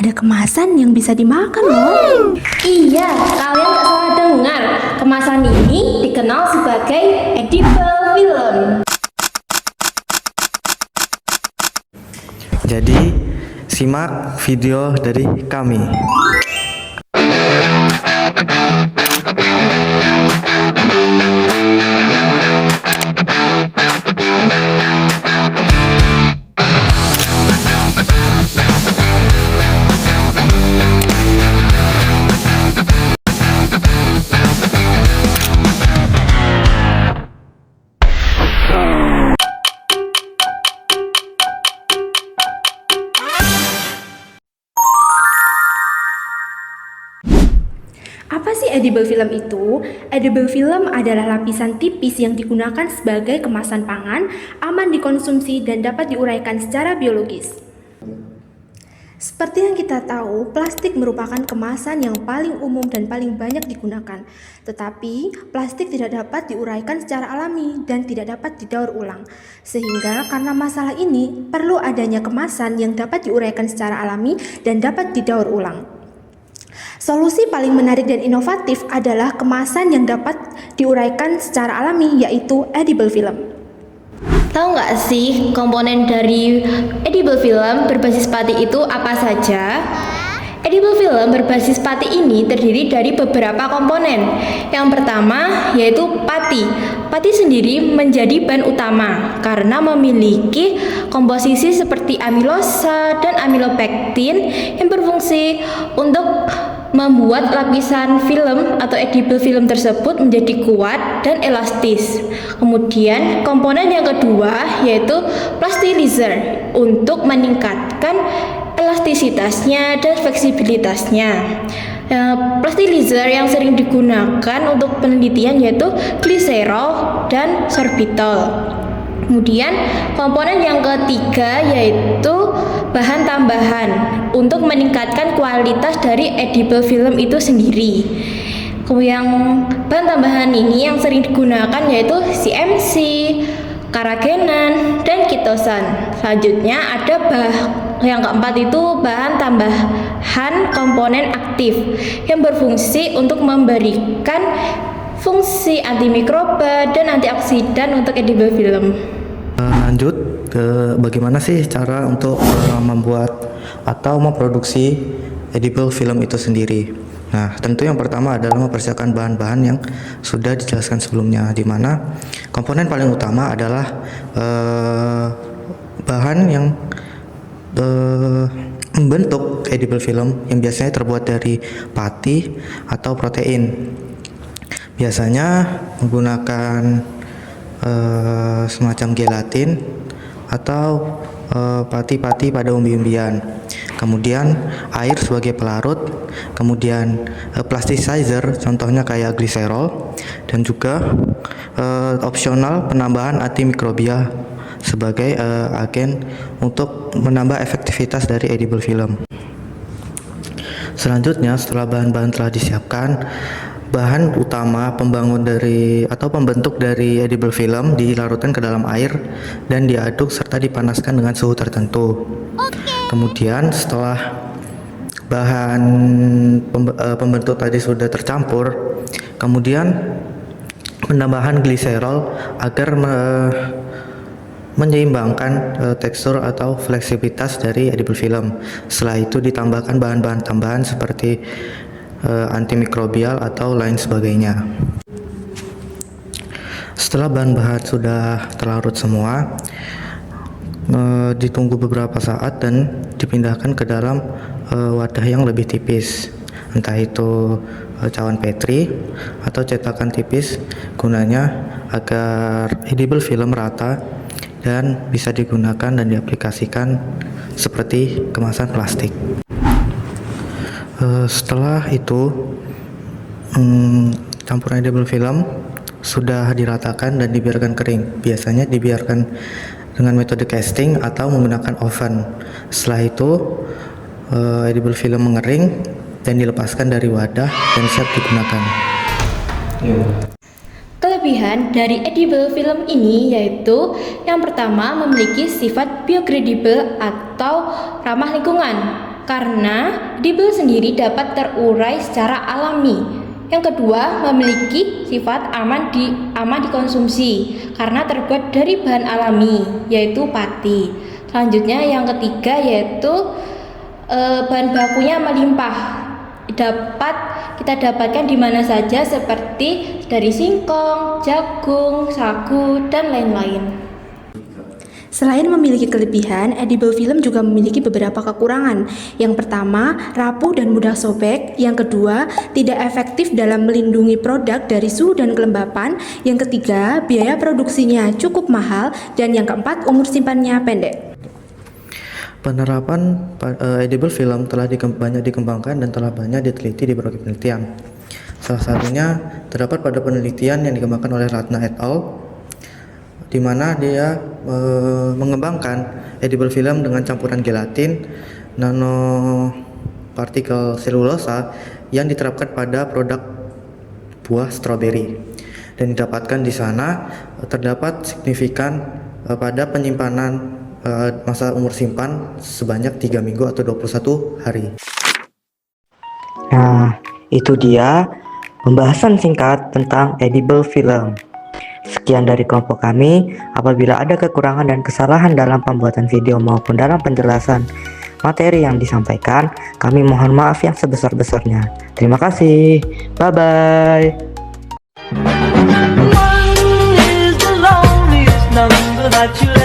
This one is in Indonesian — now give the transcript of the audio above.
ada kemasan yang bisa dimakan loh. Iya, kalian gak salah dengar. Kemasan ini dikenal sebagai edible film. Jadi, simak video dari kami. Apa sih edible film itu? Edible film adalah lapisan tipis yang digunakan sebagai kemasan pangan, aman dikonsumsi dan dapat diuraikan secara biologis. Seperti yang kita tahu, plastik merupakan kemasan yang paling umum dan paling banyak digunakan. Tetapi, plastik tidak dapat diuraikan secara alami dan tidak dapat didaur ulang. Sehingga karena masalah ini, perlu adanya kemasan yang dapat diuraikan secara alami dan dapat didaur ulang. Solusi paling menarik dan inovatif adalah kemasan yang dapat diuraikan secara alami, yaitu edible film. Tahu nggak sih komponen dari edible film berbasis pati itu apa saja? Edible film berbasis pati ini terdiri dari beberapa komponen. Yang pertama yaitu pati. Pati sendiri menjadi bahan utama karena memiliki komposisi seperti amilosa dan amilopektin yang berfungsi untuk membuat lapisan film atau edible film tersebut menjadi kuat dan elastis. Kemudian komponen yang kedua yaitu plastilizer untuk meningkatkan elastisitasnya dan fleksibilitasnya. Plastilizer yang sering digunakan untuk penelitian yaitu gliserol dan sorbitol. Kemudian komponen yang ketiga yaitu bahan tambahan untuk meningkatkan kualitas dari edible film itu sendiri. Yang bahan tambahan ini yang sering digunakan yaitu CMC, karagenan, dan kitosan. Selanjutnya ada yang keempat itu bahan tambahan komponen aktif yang berfungsi untuk memberikan fungsi antimikroba dan antioksidan untuk edible film. Lanjut ke bagaimana sih cara untuk membuat atau memproduksi edible film itu sendiri. Nah, tentu yang pertama adalah mempersiapkan bahan-bahan yang sudah dijelaskan sebelumnya, di mana komponen paling utama adalah bahan yang membentuk edible film yang biasanya terbuat dari pati atau protein. Biasanya menggunakan semacam gelatin atau pati-pati pada umbi-umbian. Kemudian air sebagai pelarut, kemudian plasticizer contohnya kayak gliserol, dan juga opsional penambahan antimikrobial sebagai agen untuk menambah efektivitas dari edible film. Selanjutnya, setelah bahan-bahan telah disiapkan, bahan utama pembentuk dari edible film dilarutkan ke dalam air dan diaduk serta dipanaskan dengan suhu tertentu. Kemudian setelah bahan pembentuk tadi sudah tercampur, kemudian penambahan gliserol agar menyeimbangkan tekstur atau fleksibilitas dari edible film. Setelah itu ditambahkan bahan-bahan tambahan seperti antimikrobial atau lain sebagainya. Setelah bahan-bahan sudah terlarut semua, ditunggu beberapa saat dan dipindahkan ke dalam wadah yang lebih tipis, entah itu cawan petri atau cetakan tipis, gunanya agar edible film rata dan bisa digunakan dan diaplikasikan seperti kemasan plastik. Setelah itu campuran edible film sudah diratakan dan dibiarkan kering. Biasanya dibiarkan dengan metode casting atau menggunakan oven. Setelah itu edible film mengering dan dilepaskan dari wadah dan siap digunakan. Kelebihan dari edible film ini yaitu yang pertama memiliki sifat biodegradable atau ramah lingkungan. karena edible sendiri dapat terurai secara alami. Yang kedua, memiliki sifat aman dikonsumsi karena terbuat dari bahan alami, yaitu pati. Selanjutnya yang ketiga yaitu bahan bakunya melimpah, dapat kita dapatkan di mana saja seperti dari singkong, jagung, sagu, dan lain-lain. Selain memiliki kelebihan, edible film juga memiliki beberapa kekurangan. Yang pertama, rapuh dan mudah sobek. Yang kedua, tidak efektif dalam melindungi produk dari suhu dan kelembapan. Yang ketiga, biaya produksinya cukup mahal. Dan yang keempat, umur simpannya pendek. Penerapan edible film telah banyak dikembangkan dan telah banyak diteliti di berbagai penelitian. Salah satunya terdapat pada penelitian yang dikembangkan oleh Ratna et al., di mana dia mengembangkan edible film dengan campuran gelatin, nanopartikel selulosa yang diterapkan pada produk buah stroberi, dan didapatkan di sana terdapat signifikan pada penyimpanan masa umur simpan sebanyak 3 minggu atau 21 hari. Nah, itu dia pembahasan singkat tentang edible film. Sekian dari kelompok kami. Apabila ada kekurangan dan kesalahan dalam pembuatan video maupun dalam penjelasan materi yang disampaikan, kami mohon maaf yang sebesar-besarnya. Terima kasih. Bye-bye. One is the loneliest number that you'll